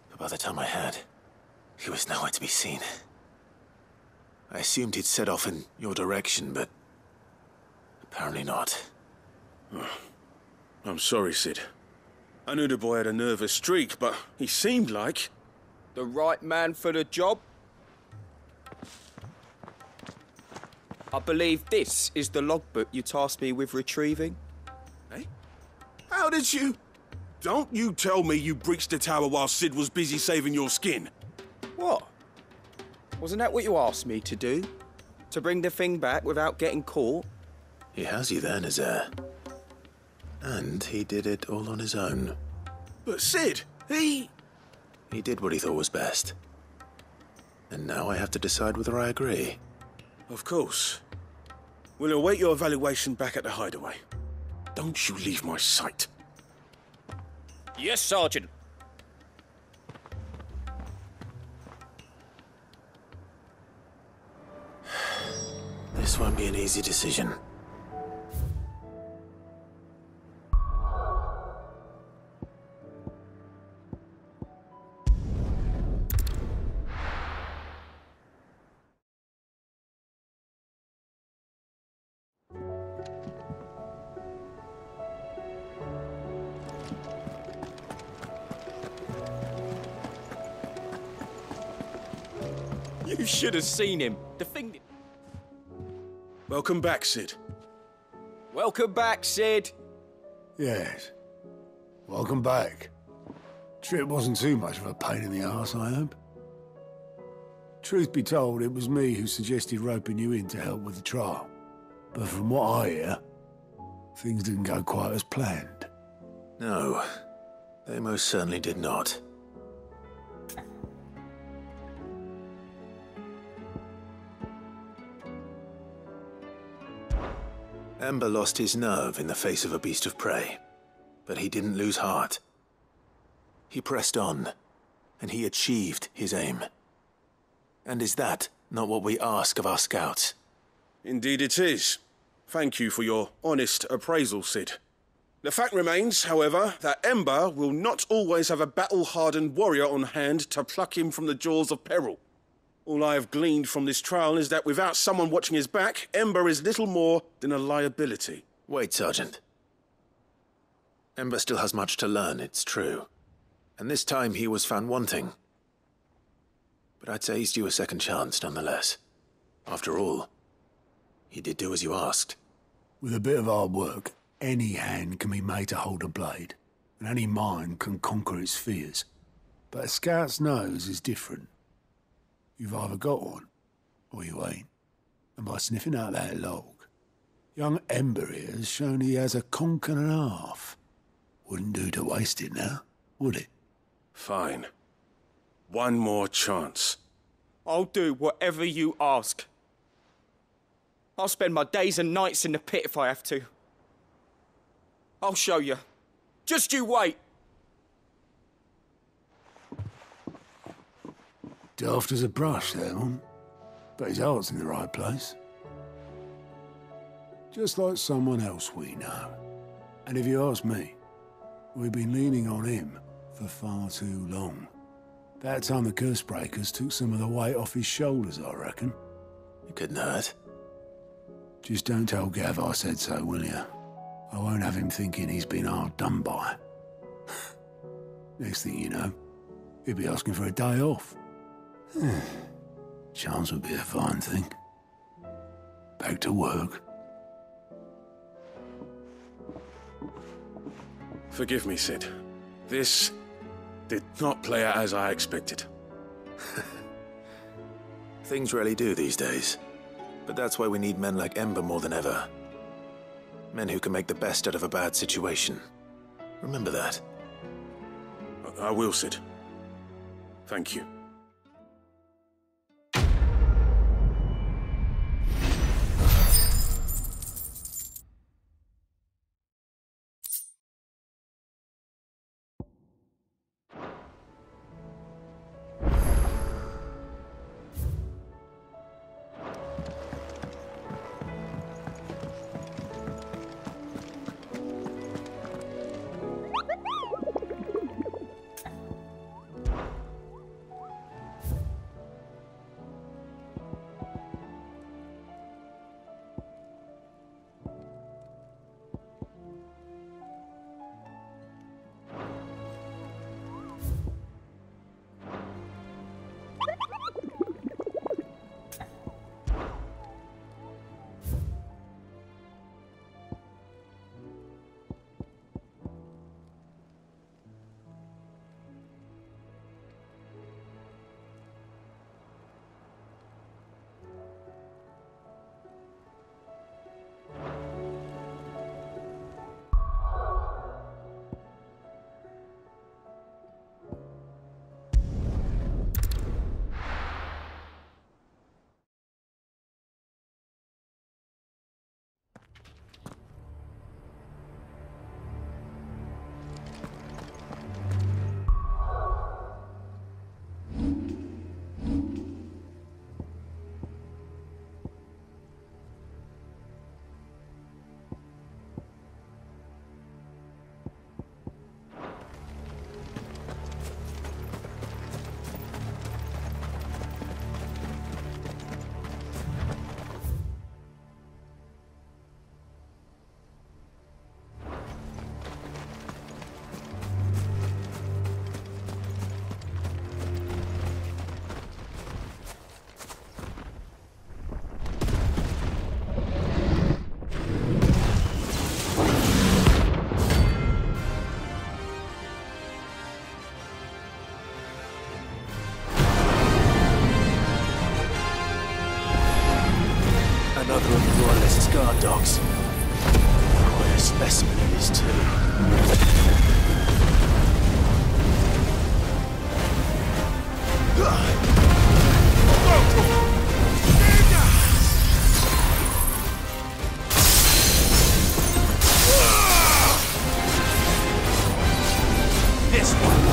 But by the time I had, he was nowhere to be seen. I assumed he'd set off in your direction, but apparently not. Oh, I'm sorry, Sid. I knew the boy had a nervous streak, but he seemed like... The right man for the job? I believe this is the logbook you tasked me with retrieving. How did you... Don't you tell me you breached the tower while Sid was busy saving your skin. What? Wasn't that what you asked me to do? To bring the thing back without getting caught? He has you there, Nazaire. And he did it all on his own. But Sid, he did what he thought was best. And now I have to decide whether I agree. Of course. We'll await your evaluation back at the hideaway. Don't you leave my sight. Yes, Sergeant. This won't be an easy decision. You should have seen him. The thing... Welcome back, Sid. Welcome back, Sid. Yes. Welcome back. Trip wasn't too much of a pain in the arse, I hope. Truth be told, it was me who suggested roping you in to help with the trial. But from what I hear, things didn't go quite as planned. No, they most certainly did not. Ember lost his nerve in the face of a beast of prey, but he didn't lose heart. He pressed on, and he achieved his aim. And is that not what we ask of our scouts? Indeed it is. Thank you for your honest appraisal, Sid. The fact remains, however, that Ember will not always have a battle-hardened warrior on hand to pluck him from the jaws of peril. All I have gleaned from this trial is that without someone watching his back, Ember is little more than a liability. Wait, Sergeant. Ember still has much to learn, it's true. And this time he was found wanting. But I'd say he's due a second chance, nonetheless. After all, he did do as you asked. With a bit of hard work, any hand can be made to hold a blade, and any mind can conquer its fears. But a scout's nose is different. You've either got one, or you ain't. And by sniffing out that log, young Ember here has shown he has a conch and a half. Wouldn't do to waste it now, would it? Fine. One more chance. I'll do whatever you ask. I'll spend my days and nights in the pit if I have to. I'll show you. Just you wait. Daft as a brush, that one. But his heart's in the right place. Just like someone else we know. And if you ask me, we've been leaning on him for far too long. That time the Cursebreakers took some of the weight off his shoulders, I reckon. It couldn't hurt. Just don't tell Gav I said so, will you? I won't have him thinking he's been hard done by. Next thing you know, he'll be asking for a day off. Chance would be a fine thing. Back to work. Forgive me, Sid. This did not play out as I expected. Things rarely do these days. But that's why we need men like Ember more than ever. Men who can make the best out of a bad situation. Remember that. I will, Sid. Thank you. father of the Royalist guard dogs. Quite a specimen he is too. This one.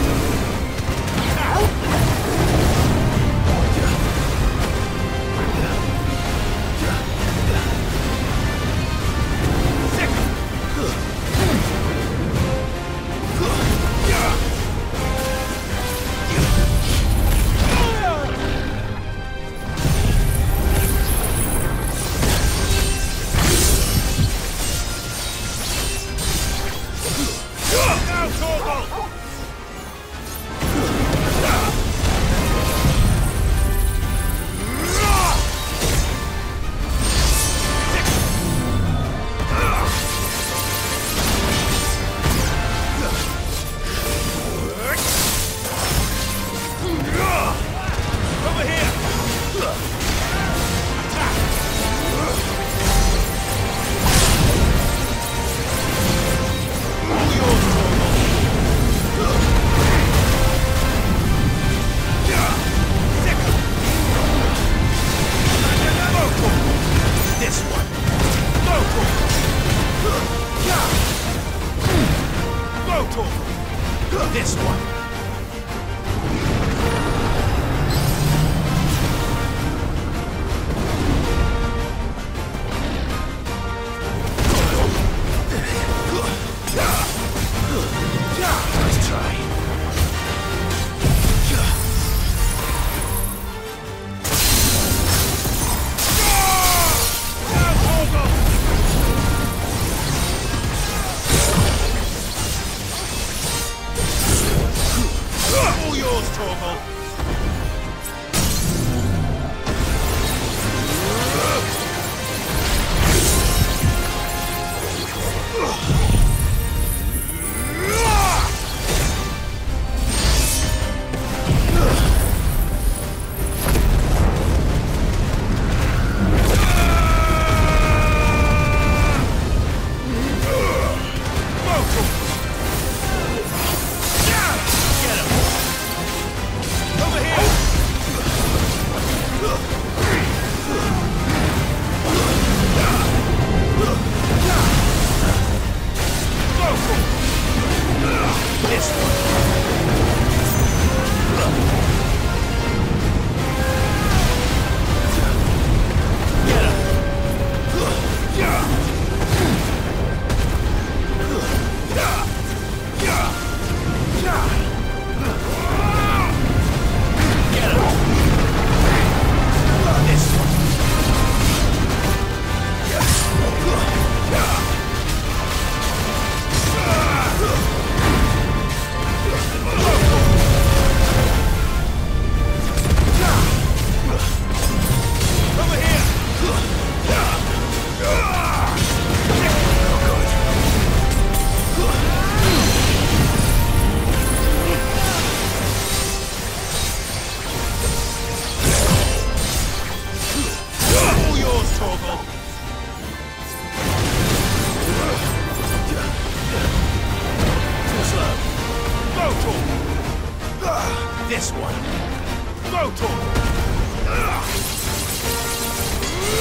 This one. Nice try. All yours, Torgal. This one. Go, Torgal.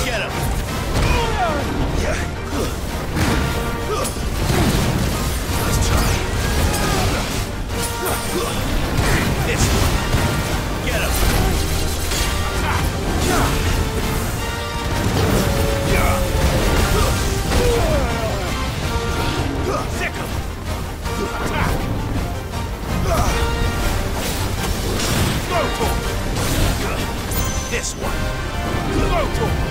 Get him. Nice try. This one. Get him. Sick him. Attack. Go, Torgal. This one. Go, Torgal.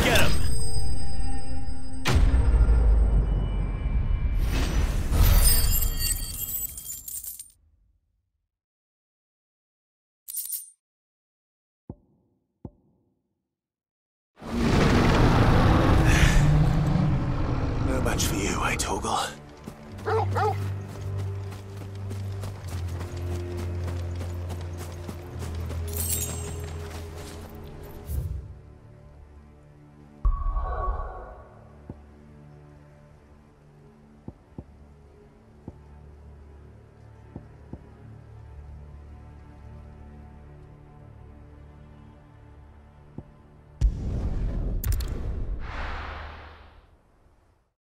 Get him. No match for you, eh, Torgal?